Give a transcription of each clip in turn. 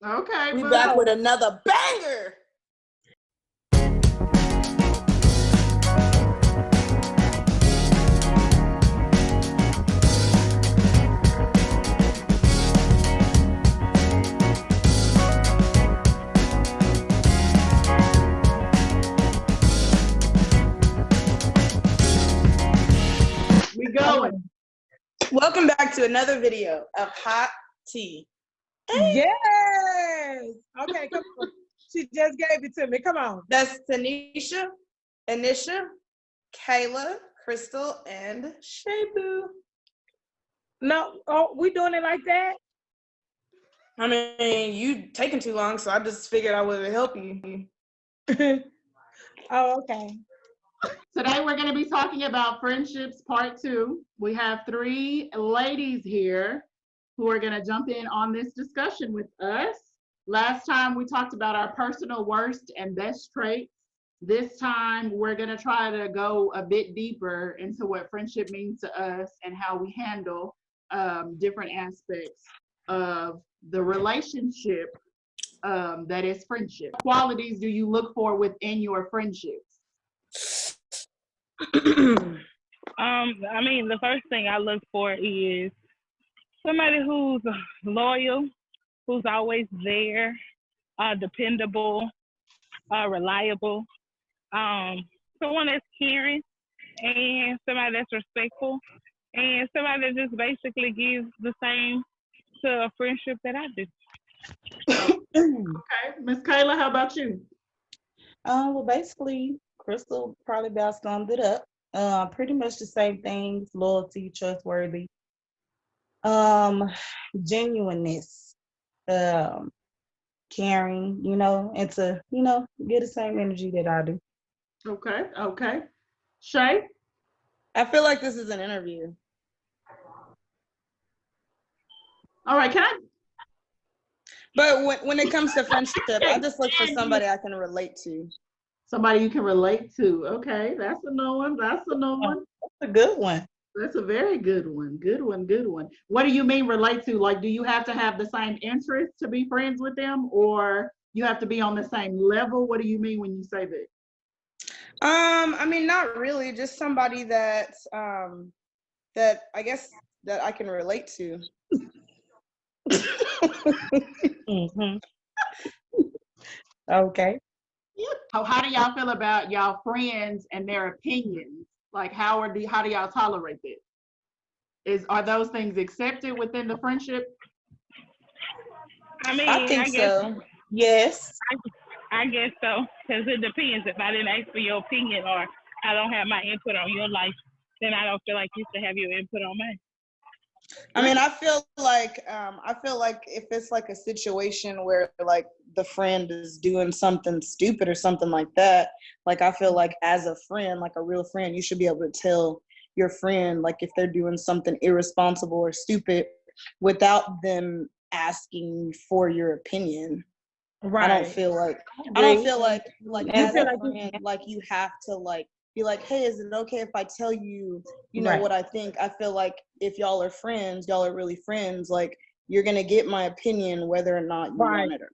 Okay, We back with another banger. we going. Welcome back to another video of Hot Tea. Yes. Okay, come on. She just gave it to me. Come on. That's Tanisha, Anisha, Kayla, Crystal, and Shabu. No, oh, we doing it like that? I mean, you taking too long, so I just figured I would help you. Oh, okay. Today we're going to be talking about friendships part 2. We have 3 ladies here who are going to jump in on this discussion with us. Last time we talked about our personal worst and best traits. This time we're going to try to go a bit deeper into what friendship means to us and how we handle different aspects of the relationship that is friendship. What qualities do you look for within your friendships? I mean, the first thing I look for is somebody who's loyal, who's always there, dependable, reliable, someone that's caring, and somebody that's respectful, and somebody that just basically gives the same to a friendship that I do. Okay, Miss Kayla, how about you? Well, basically, Crystal probably about summed it up. Pretty much the same things: loyalty, trustworthy, genuineness, caring. And to get the same energy that I do. Okay. Shay? I feel like this is an interview. All right, But when it comes to friendship, I just look for somebody I can relate to. somebody you can relate to. Okay, that's a new one. That's a good one. That's a very good one. Good one. What do you mean relate to? Like, do you have to have the same interests to be friends with them, or you have to be on the same level? What do you mean when you say that? I mean, not really. Just somebody that that I guess that I can relate to. Mm-hmm. Okay. How do y'all feel about y'all friends and their opinions? Like, how do y'all tolerate that? Are those things accepted within the friendship? I mean, I think guess, so. Yes. I guess so, because it depends. If I didn't ask for your opinion or I don't have my input on your life, then I don't feel like you should have your input on mine. I mean, I feel like if it's like a situation where like the friend is doing something stupid or something like that, like I feel like as a friend, like a real friend, you should be able to tell your friend like if they're doing something irresponsible or stupid without them asking for your opinion. Right. I don't feel like as a friend, like you have to like be like, hey, is it okay if I tell you, Right. what I think? I feel like if y'all are friends, y'all are really friends, like you're gonna get my opinion whether or not you want it or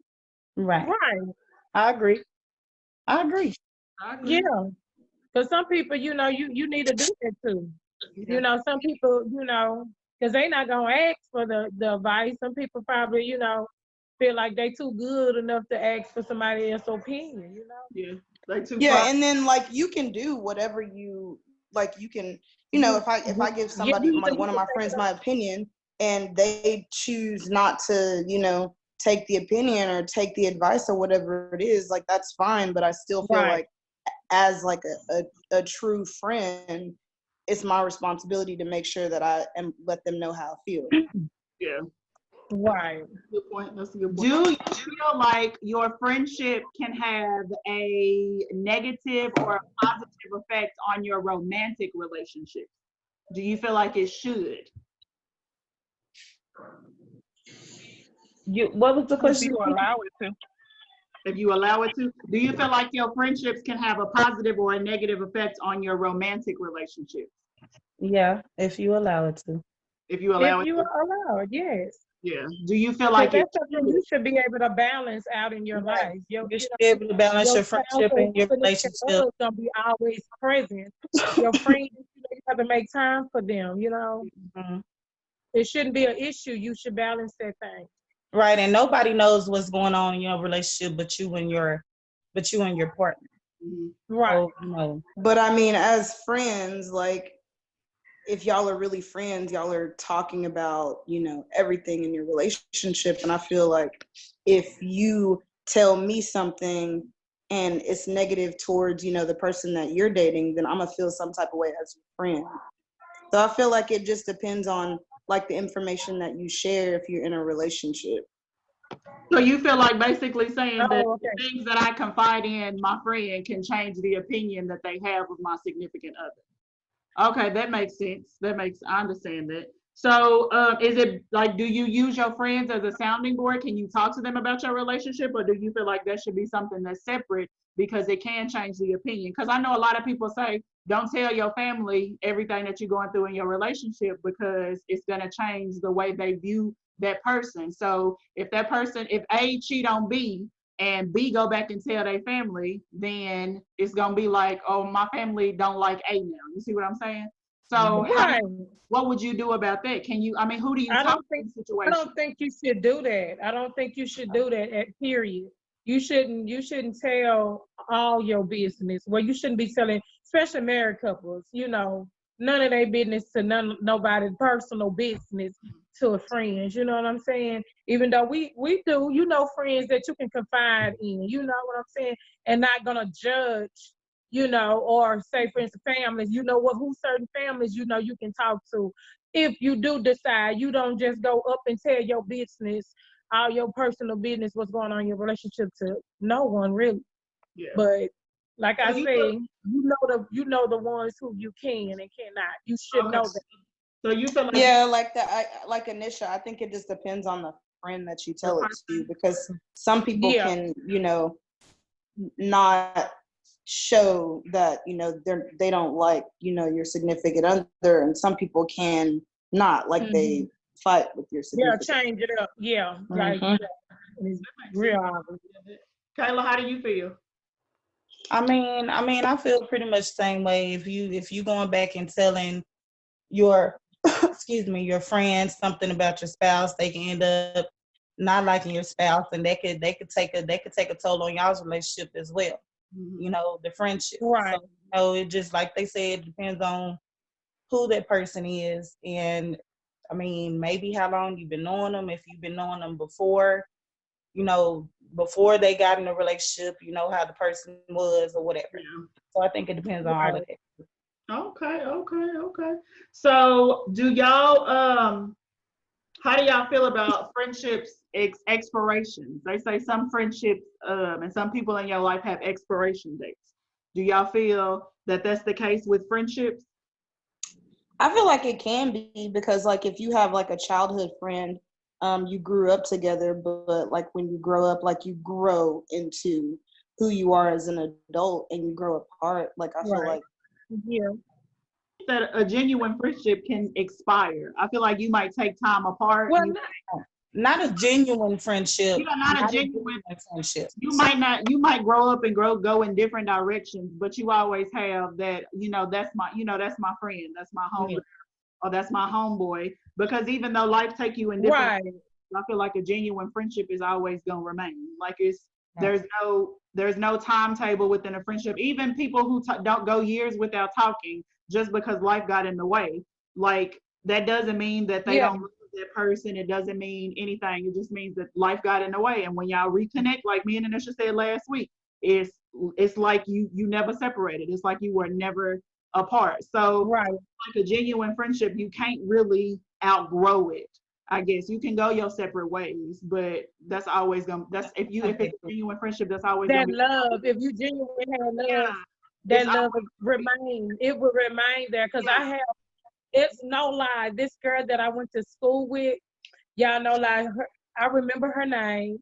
Right. Right. I agree. I agree. Yeah. Because some people, you need to do that too. Yeah. Some people, because they not gonna ask for the advice. Some people probably, feel like they too good enough to ask for somebody else's opinion, Yeah. They too yeah, far. and then like you can do whatever you like. You can, if I give somebody like one of my friends my opinion and they choose not to, take the opinion or take the advice or whatever it is, like that's fine. But I still feel like as like a true friend, it's my responsibility to make sure that I let them know how I feel. Yeah. Right. Good point. That's a good point. Do you feel like your friendship can have a negative or a positive effect on your romantic relationship? Do you feel like it should? What was the If question? you allow it to. If you allow it to, do you feel like your friendships can have a positive or a negative effect on your romantic relationship? Yeah, if you allow it to. If you allow If it you to. allow it, yes. Yeah. Do you feel Because like it that's something you should be able to balance out in your Right. life. Your, You should be able to balance your your spouse friendship or and your significant relationship. other is gonna be always present. Your friends, you have to make time for them. Mhm. It shouldn't be an issue. You should balance that thing. Right, and nobody knows what's going on in your relationship but you and your partner. Mhm. Right. So, But I mean, as friends, like if y'all are really friends, y'all are talking about, everything in your relationship. And I feel like if you tell me something and it's negative towards, the person that you're dating, then I'm gonna feel some type of way as your friend. So I feel like it just depends on like the information that you share if you're in a relationship. So you feel like basically saying that Oh, the okay. things that I confide in my friend can change the opinion that they have of my significant other. Okay, that makes sense. I understand that. So, is it like, do you use your friends as a sounding board? Can you talk to them about your relationship, or do you feel like that should be something that's separate because it can change the opinion? Because I know a lot of people say, don't tell your family everything that you're going through in your relationship because it's going to change the way they view that person. So, if A cheat on B, and B go back and tell their family, then it's gonna be like, oh, my family don't like A now. You see what I'm saying? So Right. what would you do about that? Can you, I mean, who do you I talk don't to think in the I situation? don't think you should do that. I don't think you should do that at period. You shouldn't tell all your business. Well, you shouldn't be telling, especially married couples, none of their business to nobody personal business to a friends. You know what I'm saying? Even though we do, friends that you can confide in, you know what I'm saying, and not gonna judge, or say for instance families, who certain families, you can talk to. If you do decide, you don't just go up and tell your business, all your personal business, what's going on in your relationship to no one really. Yeah. But like So I you say, feel, you know the ones who you can and cannot. You should okay. know that. So you feel like Yeah, like that. Like Anisha, I think it just depends on the friend that you the tell it to, person, because some people Yeah, can, not show that they don't like your significant other, and some people can not like hmm they fight with your yeah, significant. change it up. Yeah, like Hmm. and it's that makes real sense. obvious. Kayla, how do you feel? I feel pretty much the same way. If you going back and telling your excuse me, your friends something about your spouse, they can end up not liking your spouse, and they could take a toll on y'all's relationship as well. Mhm. The friendship. So Right. it just, like they said, it depends on who that person is, and maybe how long you've been knowing them. If you've been knowing them you know, before they got in a relationship, how the person was or whatever. Yeah. So I think it depends on all of Right. that. Okay, okay, okay. So do y'all how do y'all feel about friendships expirations? They say some friendships and some people in your life have expiration dates. Do y'all feel that that's the case with friendships? I feel like it can be, because like if you have like a childhood friend, you grew up together, but like when you grow up, like you grow into who you are as an adult and you grow apart. Like I feel Right. like Yeah. That a genuine friendship can expire. I feel like you might take time apart. Well, Not a genuine friendship. Not a Not a genuine. genuine friendship. You might grow up and go in different directions, but you always have that. That's my friend. That's my Yeah. homie, or that's my homeboy. Because even though life take you in different, right. I feel like a genuine friendship is always gonna remain. Like it's Right. there's no timetable within a friendship. Even people who don't go years without talking, just because life got in the way, like that doesn't mean that they Yeah. don't love that person. It doesn't mean anything. It just means that life got in the way. And when y'all reconnect, like me and Anisha said last week, it's it's like you never separated. It's like you were never apart. So Right. like a genuine friendship, you can't really outgrow it. I guess you can go your separate ways, but that's always gonna. That's if it's a genuine friendship, that's always gonna That be. love, if you genuinely have love, Yeah, it's that love will remain. It will remain there. Cause yeah. it's no lie. This girl that I went to school with, y'all know, like I remember her name.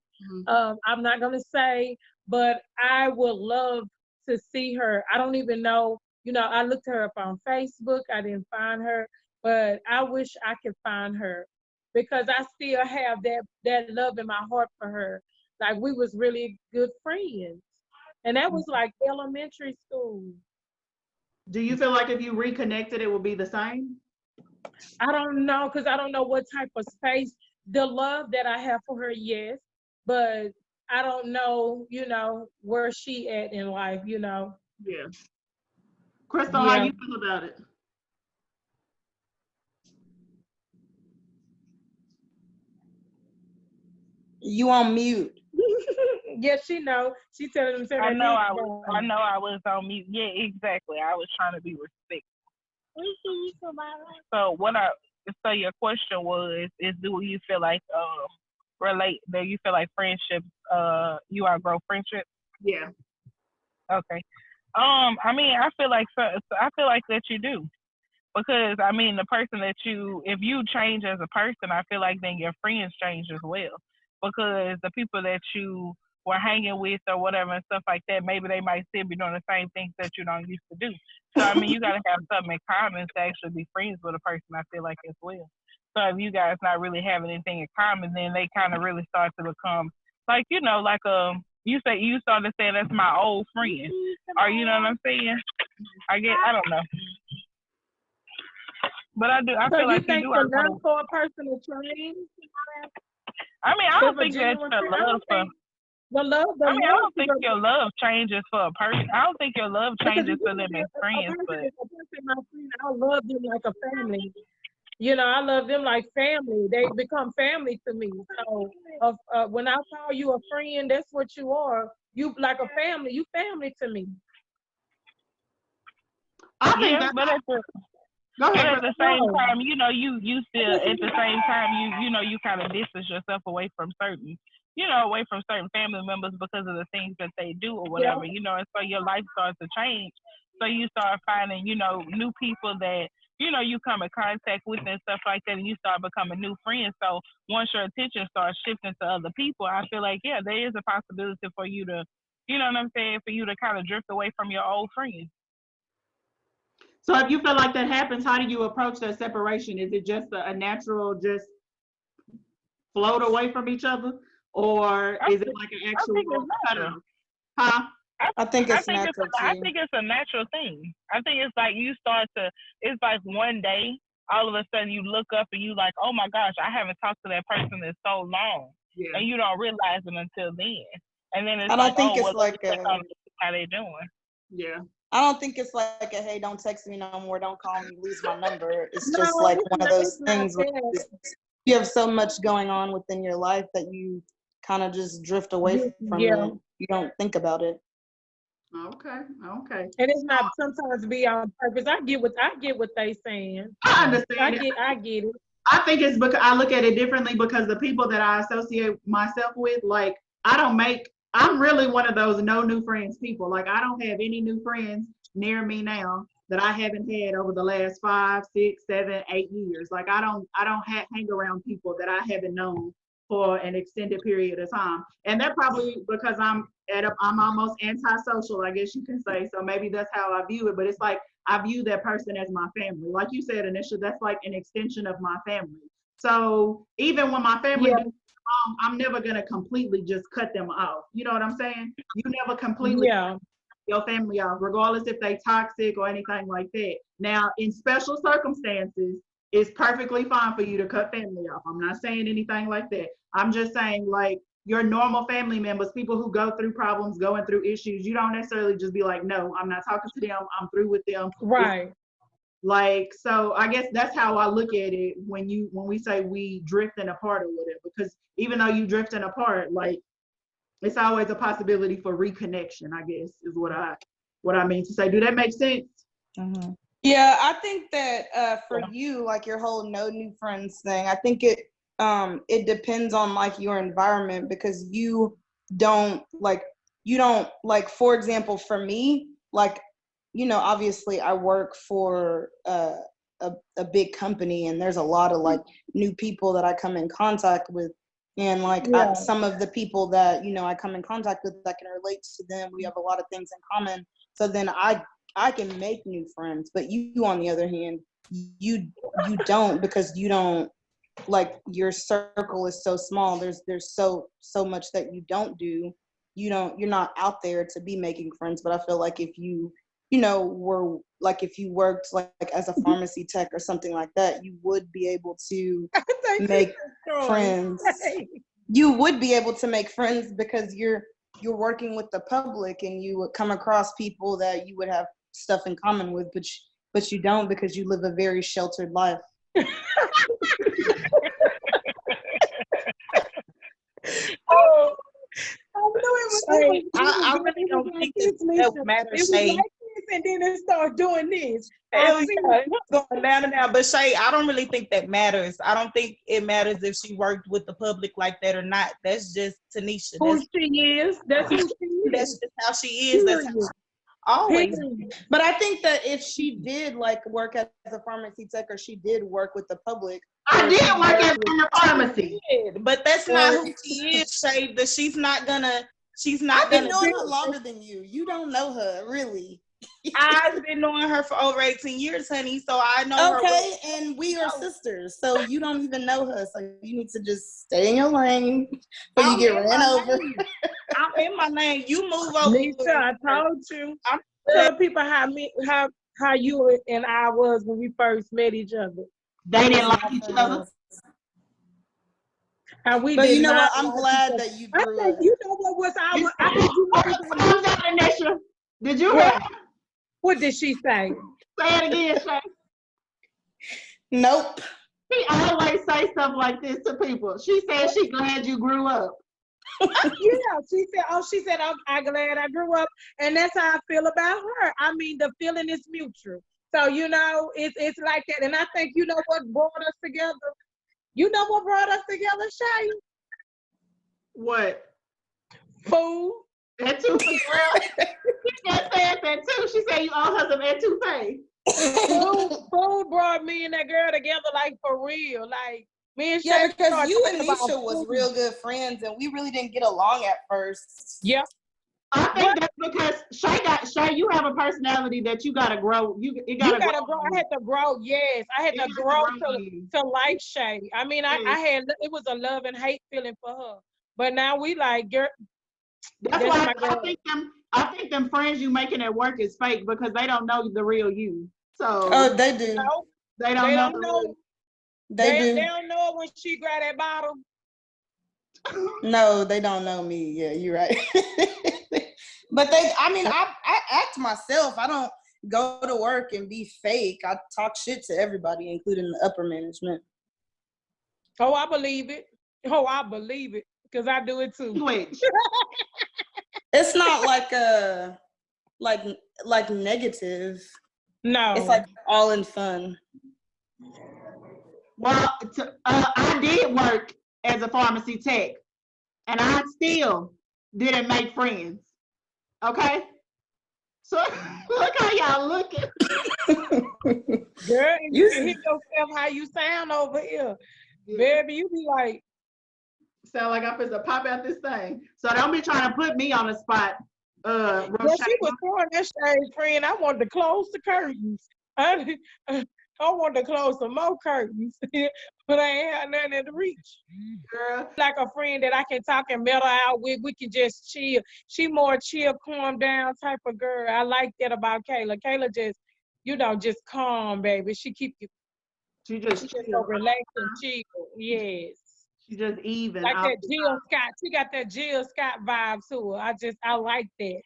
Mhm. I'm not gonna say, but I would love to see her. I don't even know. I looked her up on Facebook. I didn't find her, but I wish I could find her. because I still have that love in my heart for her. Like we was really good friends. And that was like elementary school. Do you feel like if you reconnected, it would be the same? I don't know, because I don't know what type of space, the love that I have for her, yes, but I don't know, where she at in life. Yeah. Crystal, how Yeah. you feel about it? You on mute. Yes, she know. She telling them turn I that know music I was. down. I know I was on mute. Yeah, exactly. I was trying to be respectful. So what I so your question was is do you feel like do you feel like friendships you outgrow friendships? Yeah. Okay. I mean I feel like I feel like that you do. Because I mean the person that if you change as a person, I feel like then your friends change as well. Because the people that you were hanging with or whatever and stuff like that, maybe they might still be doing the same things that you don't used to do. So I mean you gotta have something in common to actually be friends with a person, I feel like as well. So if you guys not really have anything in common, then they kinda really start to become like, you started saying that's my old friend. Or you know what I'm saying? I don't know. But I do. I So feel you like you think do the outgrow. love for a person to change I mean, I is don't a think that genuine your friend? I love don't for. think the love, I mean, I don't to think the, your love changes for a person. I don't think your love because changes if you for them see as a friends. person But is a person, my friend, I love them like a family. I love them like family. They become family to me. So when I call you a friend, that's what you are. You like a family. You family to me. I think yeah, that's but how, at the go but ahead, at Crystal. the same No. time, you still at the same time you kind of distance yourself away from away from certain family members because of the things that they do or Yeah. whatever, and so your life starts to change. So you start finding, new people that, you come in contact with and stuff like that, and you start becoming new friends. So once your attention starts shifting to other people, I feel like, yeah, there is a possibility for you to, you know what I'm saying, for you to kind of drift away from your old friends. So if you feel like that happens, how do you approach that separation? Is it just a natural, just float away from each other? Or I, is it like an I actual think it's natural. cutoff? Huh? I think I it's think natural I too. think it's a natural thing. I think it's like it's like one day all of a sudden you look up and you like, oh my gosh, I haven't talked to that person in so long, Yeah. and you don't realize it until then. And then it's I like, don't think oh it's well, let me like check a on how they doing. Yeah. I don't think it's like a hey, don't text me no more, don't call me, lose my number. It's No, just like one of it's those not things where that. you have so much going on within your life that you kind of just drift away from Yeah. it. You don't think about it. Okay. Okay. And it's not sometimes be on purpose. I get what they saying. I I understand it. get I get it. I think it's because I look at it differently because the people that I associate myself with, like, I'm really one of those no new friends people. Like, I don't have any new friends near me now that I haven't had over the last 5, 6, 7, 8 years. Like, I don't hang around people that I haven't known for an extended period of time. And that probably because I'm almost antisocial, I guess you can say. So maybe that's how I view it. But it's like I view that person as my family. Like you said initially, that's like an extension of my family. So even when my family Yeah. do wrong, I'm never gonna completely just cut them off. You know what I'm saying? You never completely Yeah. your family off, regardless if they toxic or anything like that. Now, in special circumstances, it's perfectly fine for you to cut family off. I'm not saying anything like that. I'm just saying like your normal family members, people who go through problems, going through issues, you don't necessarily just be like, no, I'm not talking to them. I'm through with them. It's Right. like, so I guess that's how I look at it when we say we drifting apart or whatever. Because even though you drifting apart, like it's always a possibility for reconnection, I guess, is what I mean to say. Do that make sense? Mm-hmm. Yeah, I think that for you, like your whole no new friends thing, I think it depends on like your environment because you don't like for example for me like obviously I work for a big company and there's a lot of like new people that I come in contact with and like Yeah. some of the people that I come in contact with that can relate to them, we have a lot of things in common, so then I can make new friends, but you on the other hand, you don't because you don't like your circle is so small. There's so much that you don't do. You're not out there to be making friends. But I feel like if you were like, if you worked like as a pharmacy tech or something like that, you would be able to make friends. You would be able to make friends because you're working with the public, and you would come across people that you would have stuff in common with, but you don't, because you live a very sheltered life. Oh, I really don't think that would matter, Shay. Like this, and then it started doing this. Hell yeah, it's going down and down. But Shay, I don't really think that matters. I don't think it matters if she worked with the public like that or not. That's just Tanisha. Who she is. That's who she is. That's just how she is. That's how she always. But I think that if she did like work as a pharmacy tech, or she did work with the public. I did work in the pharmacy. But that's not who she is, Shay. She's not gonna. I've been knowing her longer than you. You don't know her, really. I've been knowing her for over 18 years, honey. So I know her. Okay, and we are sisters. So you don't even know her. So you need to just stay in your lane before you get ran over. I'm in my lane. You move over. Lisa, I told you. I'm telling people how you and I was when we first met each other. They didn't like each other. How we but did you know not what? I'm glad that you grew up. You know what was our? I think you know Did you hear? What did she say? Say it again, Shay. Nope. She always say stuff like this to people. She said she glad you grew up. Yeah, she said, I'm glad I grew up, and that's how I feel about her. I mean, the feeling is mutual. So it's like that, and I think you know what brought us together. You know what brought us together, Shay? What? Food. That too, girl. She just said that too. She said you all have some etouffee. Food brought me and that girl together, like for real. Like me and Shay. Yeah, because you and Misha was real good friends, and we really didn't get along at first. Yeah. I think that's because Shay, you have a personality that you gotta grow. You gotta grow. I had to grow. Yes, I had to grow to like Shay. I mean, I had it was a love and hate feeling for her, but now we like girl. That's why I think them friends you making at work is fake, because they don't know the real you. So they do. No, they don't know. They don't know when she grab that bottle. No, they don't know me. Yeah, you're right. But I act myself. I don't go to work and be fake. I talk shit to everybody, including the upper management. Oh, I believe it. Because I do it too. It's not like negative. No. It's like all in fun. Well, I did work as a pharmacy tech, and I still didn't make friends. Okay? So look how y'all looking. Girl, you can hear yourself how you sound over here. Yeah. Baby, you be like, sound like I'm supposed to pop out this thing. So don't be trying to put me on the spot. Well, she was throwing that shade, friend. I wanted to close the curtains. I wanted to close some more curtains, but I ain't had nothing in the reach. Girl, like a friend that I can talk and mellow out with. We can just chill. She more chill, calm down type of girl. I like that about Kayla. Kayla just calm, baby. She keep you. She just so relaxed and chill. Yes. She just even. Like that Jill Scott. She got that Jill Scott vibe to her. I like that.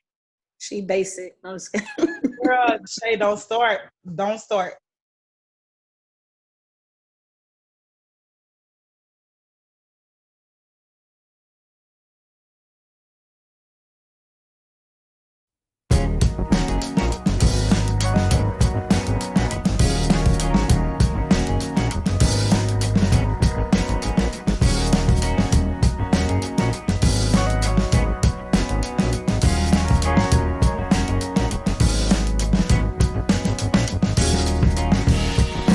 She basic. Girl, Shay, don't start. Don't start.